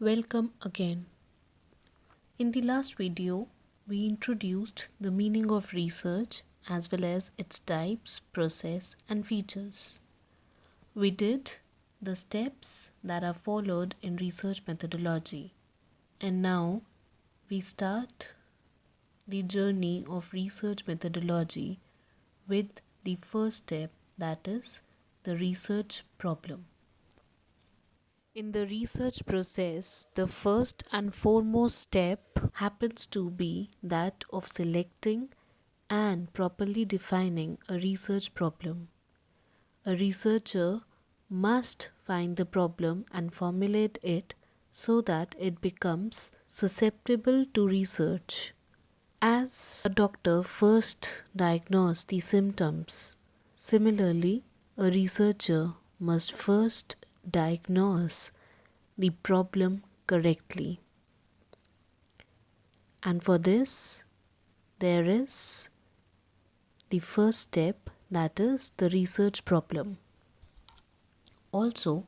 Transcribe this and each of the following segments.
Welcome again. In the last video, we introduced the meaning of research as well as its types, process, and features. We did the steps that are followed in research methodology, and now we start the journey of research methodology with the first step, that is the research problem. In the research process, the first and foremost step happens to be that of selecting and properly defining a research problem. A researcher must find the problem and formulate it so that it becomes susceptible to research. As a doctor first diagnoses the symptoms, similarly, a researcher must first diagnose the problem correctly. And for this, there is the first step, that is the research problem. Also,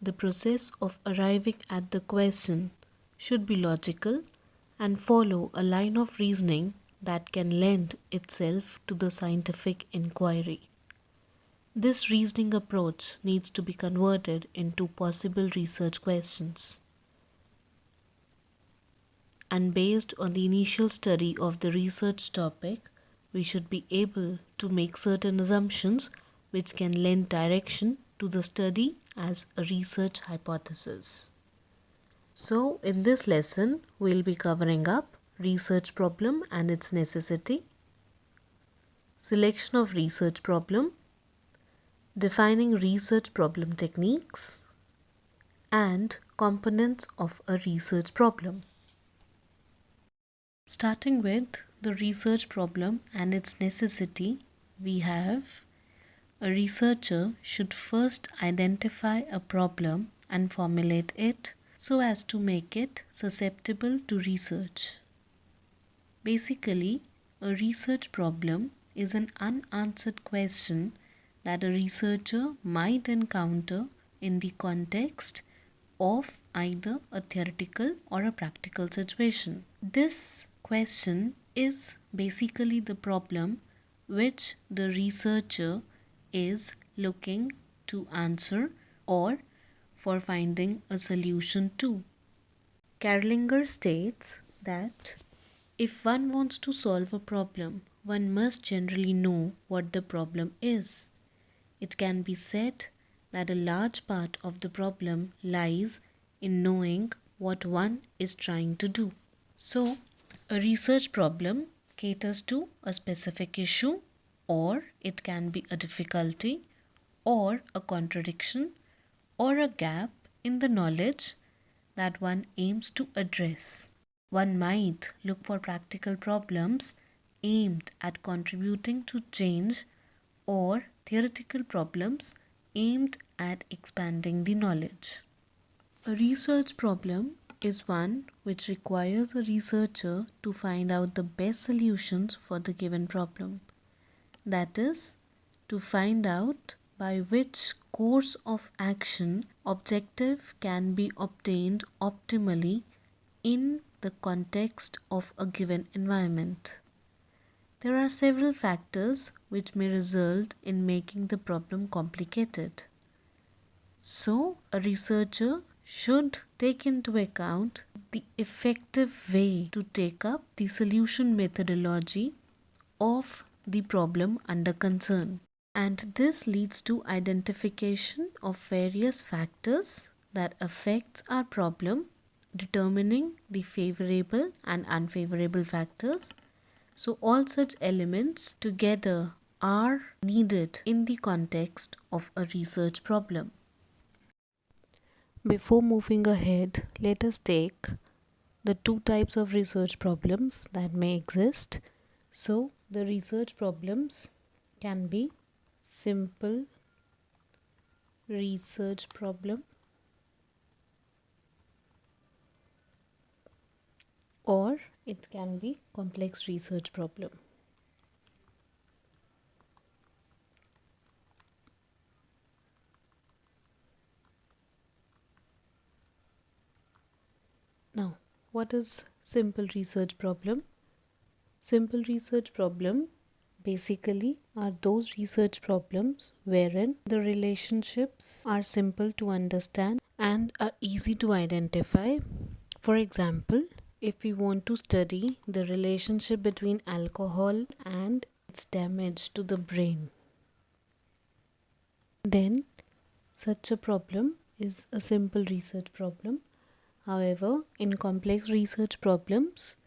the process of arriving at the question should be logical and follow a line of reasoning that can lend itself to the scientific inquiry. This reasoning approach needs to be converted into possible research questions. And based on the initial study of the research topic, we should be able to make certain assumptions which can lend direction to the study as a research hypothesis. So, in this lesson, we'll be covering up research problem and its necessity, selection of research problem, defining research problem techniques, and components of a research problem. Starting with the research problem and its necessity, we have a researcher should first identify a problem and formulate it so as to make it susceptible to research. Basically, a research problem is an unanswered question that a researcher might encounter in the context of either a theoretical or a practical situation. This question is basically the problem which the researcher is looking to answer or for finding a solution to. Carlinger states that if one wants to solve a problem, one must generally know what the problem is. It can be said that a large part of the problem lies in knowing what one is trying to do. So, a research problem caters to a specific issue, or it can be a difficulty, or a contradiction, or a gap in the knowledge that one aims to address. One might look for practical problems aimed at contributing to change or theoretical problems aimed at expanding the knowledge. A research problem is one which requires a researcher to find out the best solutions for the given problem. That is, to find out by which course of action objective can be obtained optimally in the context of a given environment. There are several factors which may result in making the problem complicated. So, a researcher should take into account the effective way to take up the solution methodology of the problem under concern. And this leads to identification of various factors that affects our problem, determining the favorable and unfavorable factors. So all such elements together are needed in the context of a research problem. Before moving ahead, let us take the two types of research problems that may exist. So the research problems can be simple research problem or it can be complex research problem. Now, what is simple research problem? Simple research problem basically are those research problems wherein the relationships are simple to understand and are easy to identify. For example, if we want to study the relationship between alcohol and its damage to the brain, then such a problem is a simple research problem. However, in complex research problems,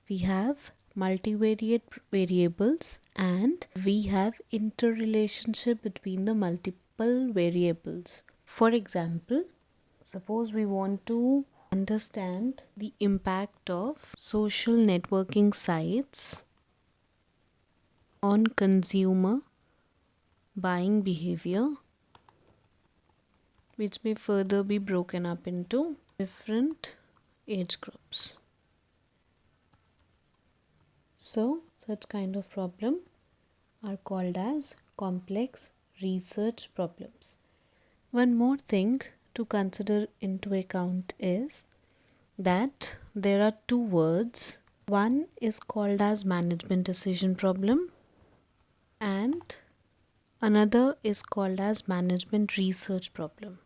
we have multivariate variables and we have interrelationship between the multiple variables. For example, suppose we want to understand the impact of social networking sites on consumer buying behavior, which may further be broken up into different age groups. So, such kind of problem are called as complex research problems. One more thing to consider into account is that there are two words. One is called as management decision problem and another is called as management research problem.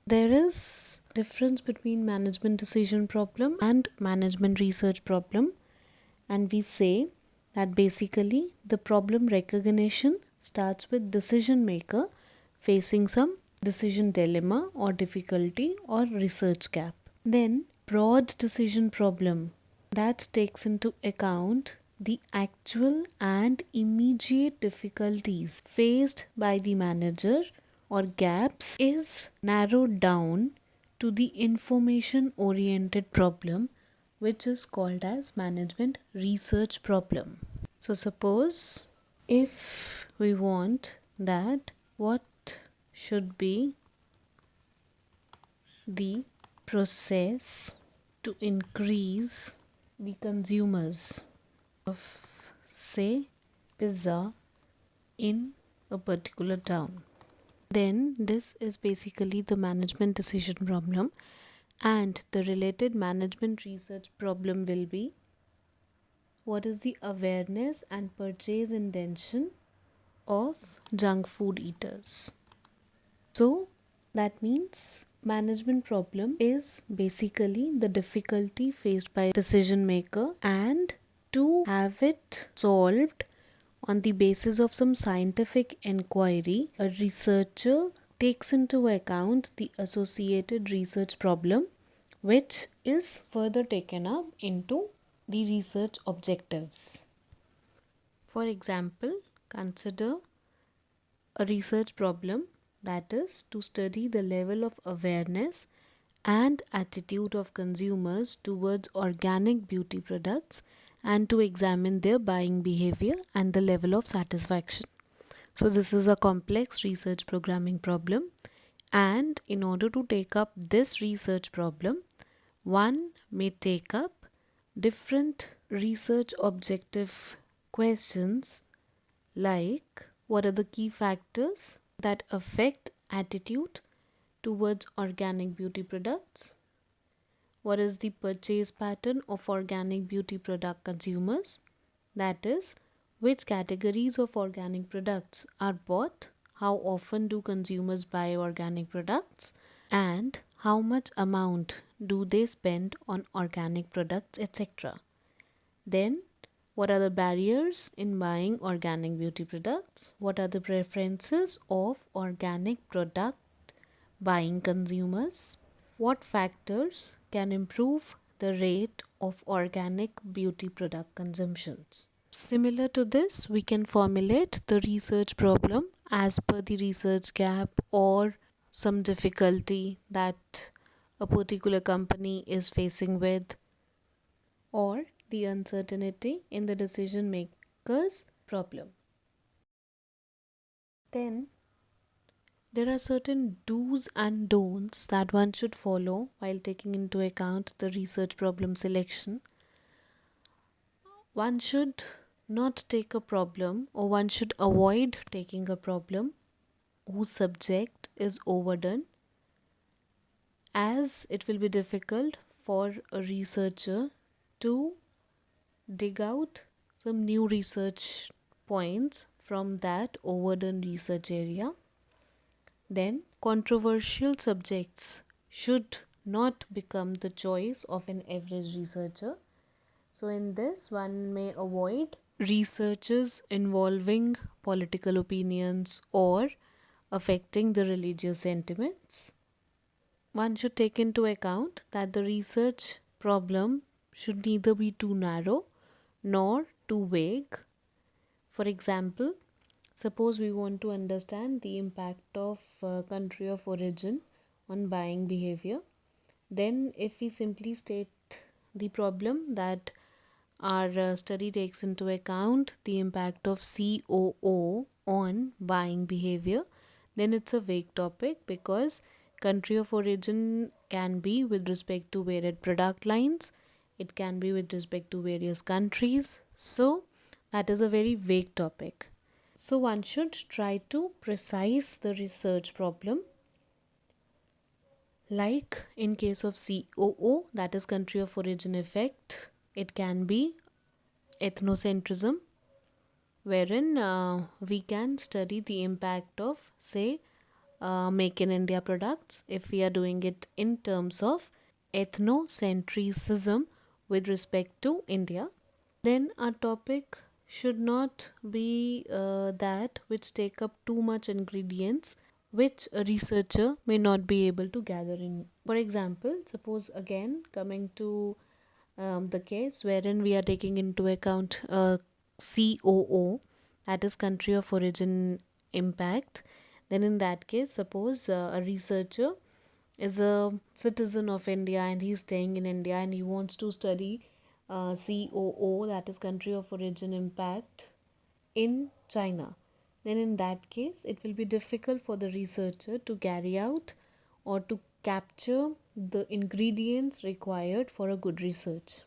There is difference between management decision problem and management research problem, and we say that basically the problem recognition starts with decision maker facing some decision dilemma or difficulty or research gap. Then broad decision problem that takes into account the actual and immediate difficulties faced by the manager or gaps is narrowed down to the information oriented problem, which is called as management research problem. So suppose if we want that what should be the process to increase the consumers of, say, pizza in a particular town, then this is basically the management decision problem, and the related management research problem will be what is the awareness and purchase intention of junk food eaters. So that means management problem is basically the difficulty faced by decision maker, and to have it solved on the basis of some scientific inquiry, a researcher takes into account the associated research problem, which is further taken up into the research objectives. For example, consider a research problem that is to study the level of awareness and attitude of consumers towards organic beauty products and to examine their buying behavior and the level of satisfaction. So this is a complex research programming problem, and in order to take up this research problem, one may take up different research objective questions like what are the key factors that affect attitude towards organic beauty products? What is the purchase pattern of organic beauty product consumers? That is, which categories of organic products are bought? How often do consumers buy organic products? And how much amount do they spend on organic products, etc. Then, what are the barriers in buying organic beauty products? What are the preferences of organic product buying consumers? What factors can improve the rate of organic beauty product consumptions? Similar to this, we can formulate the research problem as per the research gap or some difficulty that a particular company is facing with, or the uncertainty in the decision maker's problem. Then there are certain do's and don'ts that one should follow while taking into account the research problem selection. One should not take a problem, or one should avoid taking a problem whose subject is overdone, as it will be difficult for a researcher to dig out some new research points from that overdone research area. Then, controversial subjects should not become the choice of an average researcher. So, in this, one may avoid researches involving political opinions or affecting the religious sentiments. One should take into account that the research problem should neither be too narrow nor too vague. For example, suppose we want to understand the impact of country of origin on buying behavior. Then, if we simply state the problem that our study takes into account the impact of COO on buying behavior, then it's a vague topic because country of origin can be with respect to varied product lines, it can be with respect to various countries. So, that is a very vague topic. So, one should try to precise the research problem. Like in case of COO, that is country of origin effect, it can be ethnocentrism, wherein we can study the impact of, say, make in India products if we are doing it in terms of ethnocentrism with respect to India. Then our topic should not be that which take up too much ingredients which a researcher may not be able to gather in. For example, suppose again coming to the case wherein we are taking into account COO, that is country of origin impact, then in that case, suppose a researcher is a citizen of India and he is staying in India and he wants to study COO, that is country of origin impact, in China. Then in that case, it will be difficult for the researcher to carry out or to capture the ingredients required for a good research.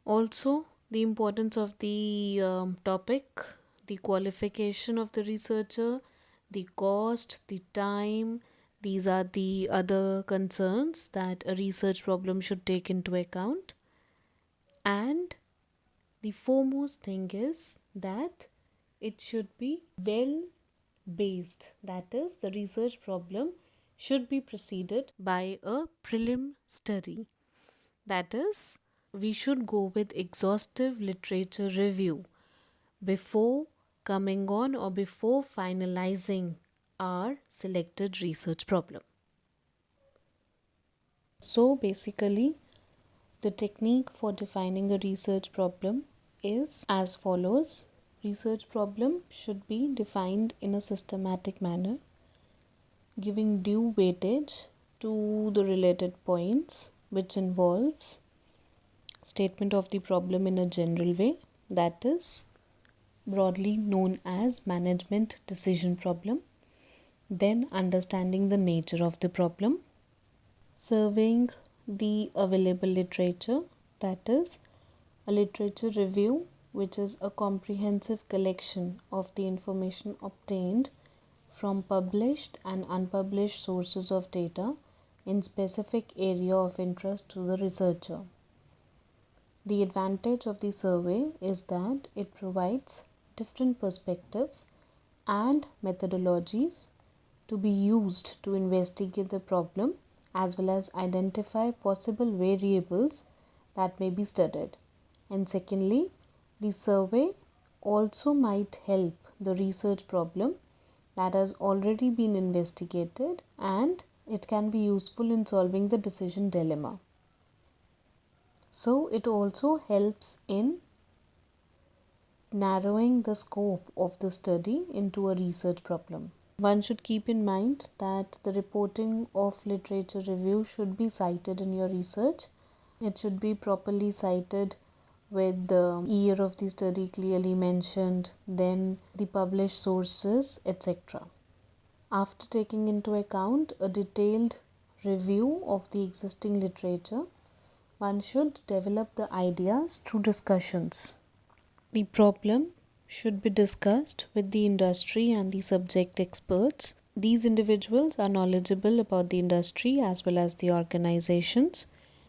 Also, the importance of the topic, the qualification of the researcher, the cost, the time, these are the other concerns that a research problem should take into account. And the foremost thing is that it should be well based, that is, the research problem should be preceded by a prelim study. That is, we should go with exhaustive literature review before coming on or before finalizing our selected research problem. So basically, the technique for defining a research problem is as follows. Research problem should be defined in a systematic manner, giving due weightage to the related points, which involves statement of the problem in a general way, that is broadly known as management decision problem. Then understanding the nature of the problem, surveying the available literature, that is a literature review, which is a comprehensive collection of the information obtained from published and unpublished sources of data in specific area of interest to the researcher. The advantage of the survey is that it provides different perspectives and methodologies to be used to investigate the problem as well as identify possible variables that may be studied. And secondly, the survey also might help the research problem that has already been investigated, and it can be useful in solving the decision dilemma. So it also helps in narrowing the scope of the study into a research problem. One should keep in mind that the reporting of literature review should be cited in your research. It should be properly cited with the year of the study clearly mentioned, then the published sources, etc. After taking into account a detailed review of the existing literature, one should develop the ideas through discussions. The problem should be discussed with the industry and the subject experts These individuals are knowledgeable about the industry as well as the organizations.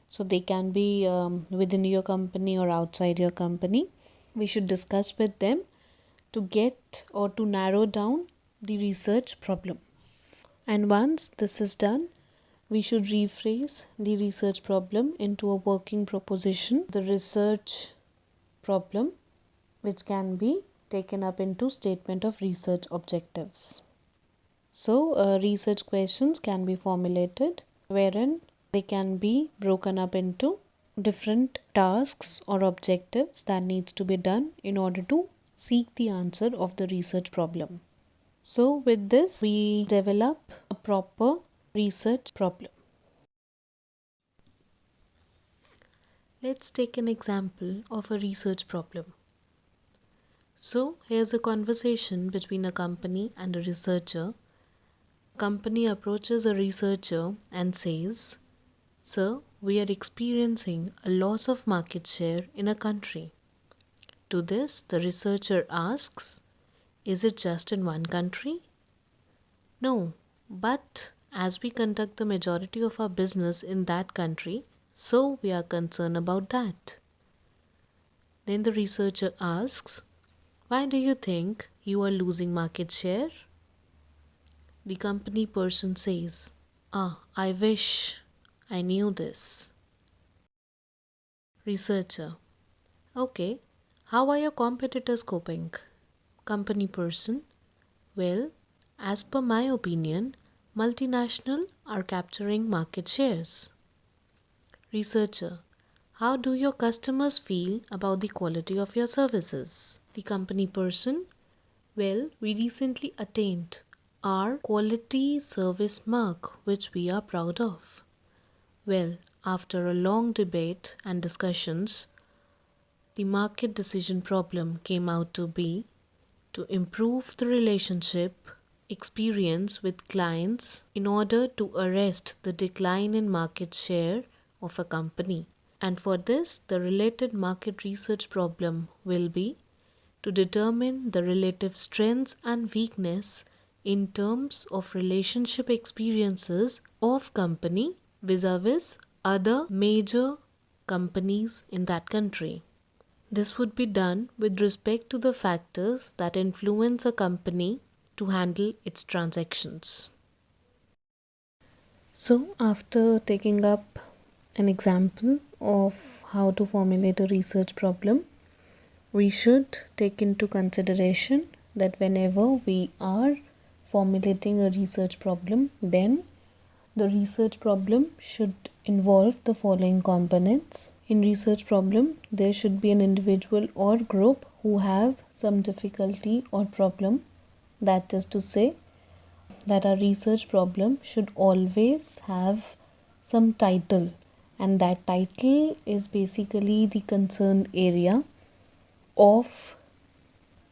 So they can be within your company or outside your company. We should discuss with them to get or to narrow down the research problem. And once this is done, we should rephrase the research problem into a working proposition, the research problem, which can be taken up into statement of research objectives. So, research questions can be formulated wherein they can be broken up into different tasks or objectives that needs to be done in order to seek the answer of the research problem. So, with this, we develop a proper research problem. Let's take an example of a research problem. So, here's a conversation between a company and a researcher. Company approaches a researcher and says, "Sir, we are experiencing a loss of market share in a country." To this, the researcher asks, "Is it just in one country?" "No, but as we conduct the majority of our business in that country, so we are concerned about that." Then the researcher asks, "Why do you think you are losing market share?" The company person says, I wish I knew this." Researcher: "Okay, how are your competitors coping?" Company person: "Well, as per my opinion, multinational are capturing market shares." Researcher: "How do your customers feel about the quality of your services?" The company person: "Well, we recently attained our quality service mark, which we are proud of." Well, after a long debate and discussions, the market decision problem came out to be to improve the relationship experience with clients in order to arrest the decline in market share of a company. And for this, the related market research problem will be to determine the relative strengths and weakness in terms of relationship experiences of company vis-a-vis other major companies in that country. This would be done with respect to the factors that influence a company to handle its transactions. So, after taking up an example of how to formulate a research problem, we should take into consideration that whenever we are formulating a research problem, then the research problem should involve the following components. In research problem, there should be an individual or group who have some difficulty or problem. That is to say that our research problem should always have some title, and that title is basically the concerned area of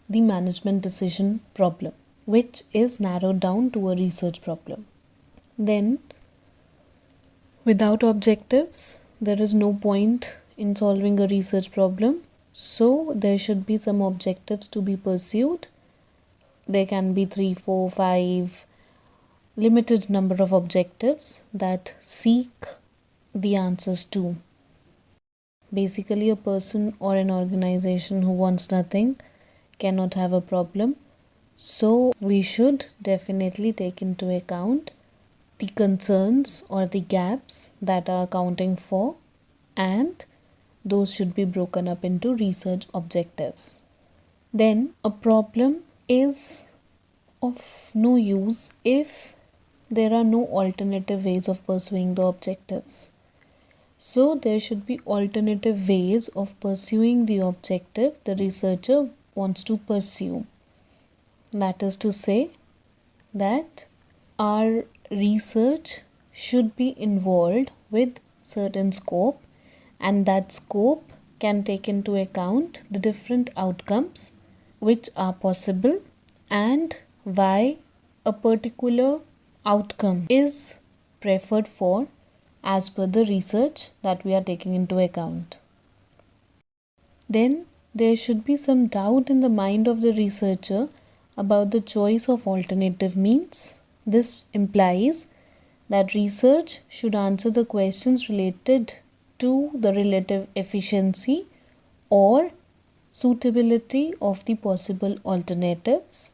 the management decision problem, which is narrowed down to a research problem. Then, without objectives, there is no point in solving a research problem. So, there should be some objectives to be pursued. There can be 3, 4, 5, limited number of objectives that seek the answers to. Basically, a person or an organization who wants nothing cannot have a problem. So, we should definitely take into account the concerns or the gaps that are accounting for, and those should be broken up into research objectives. Then, a problem is of no use if there are no alternative ways of pursuing the objectives. So, there should be alternative ways of pursuing the objective the researcher wants to pursue. That is to say that our research should be involved with certain scope, and that scope can take into account the different outcomes which are possible and why a particular outcome is preferred for as per the research that we are taking into account. Then there should be some doubt in the mind of the researcher about the choice of alternative means. This implies that research should answer the questions related to the relative efficiency or suitability of the possible alternatives.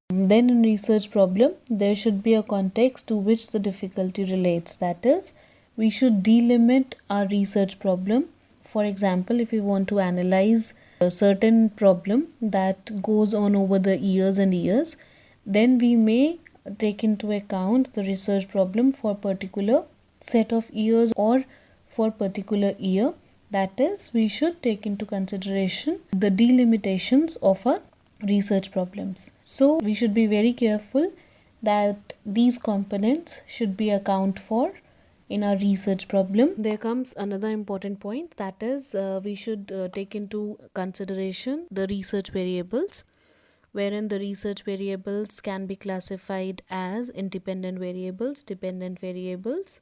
Then in research problem, there should be a context to which the difficulty relates. That is, we should delimit our research problem. For example, if we want to analyze a certain problem that goes on over the years and years, then we may take into account the research problem for particular set of years or for particular year. That is, we should take into consideration the delimitations of our research problems. So we should be very careful that these components should be accounted for in our research problem. There comes another important point, that is we should take into consideration the research variables, wherein the research variables can be classified as independent variables, dependent variables,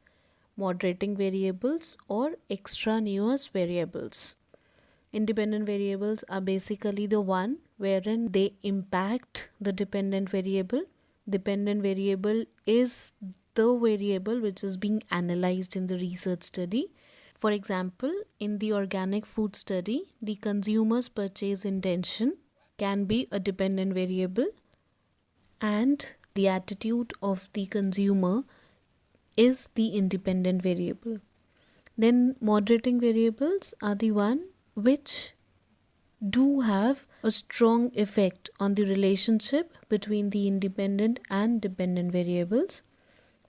moderating variables, or extraneous variables. Independent variables are basically the one wherein they impact the dependent variable. Dependent variable is the variable which is being analyzed in the research study. For example, in the organic food study, the consumer's purchase intention can be a dependent variable, and the attitude of the consumer is the independent variable. Then moderating variables are the one which do have a strong effect on the relationship between the independent and dependent variables.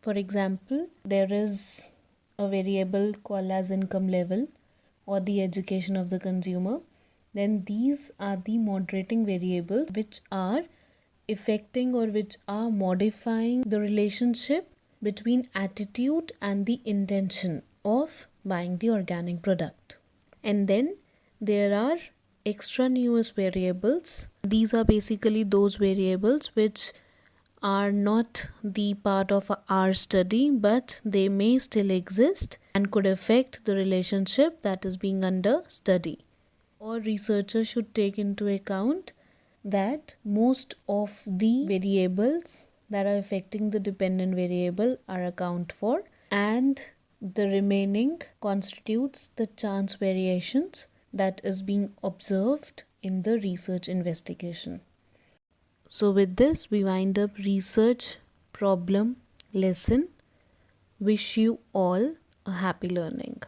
For example, there is a variable called as income level or the education of the consumer. Then these are the moderating variables which are affecting or which are modifying the relationship between attitude and the intention of buying the organic product. And then there are extraneous variables. These are basically those variables which are not the part of our study, but they may still exist and could affect the relationship that is being under study. Or researchers should take into account that most of the variables that are affecting the dependent variable are accounted for, and the remaining constitutes the chance variations that is being observed in the research investigation. So with this, we wind up research problem lesson. Wish you all a happy learning.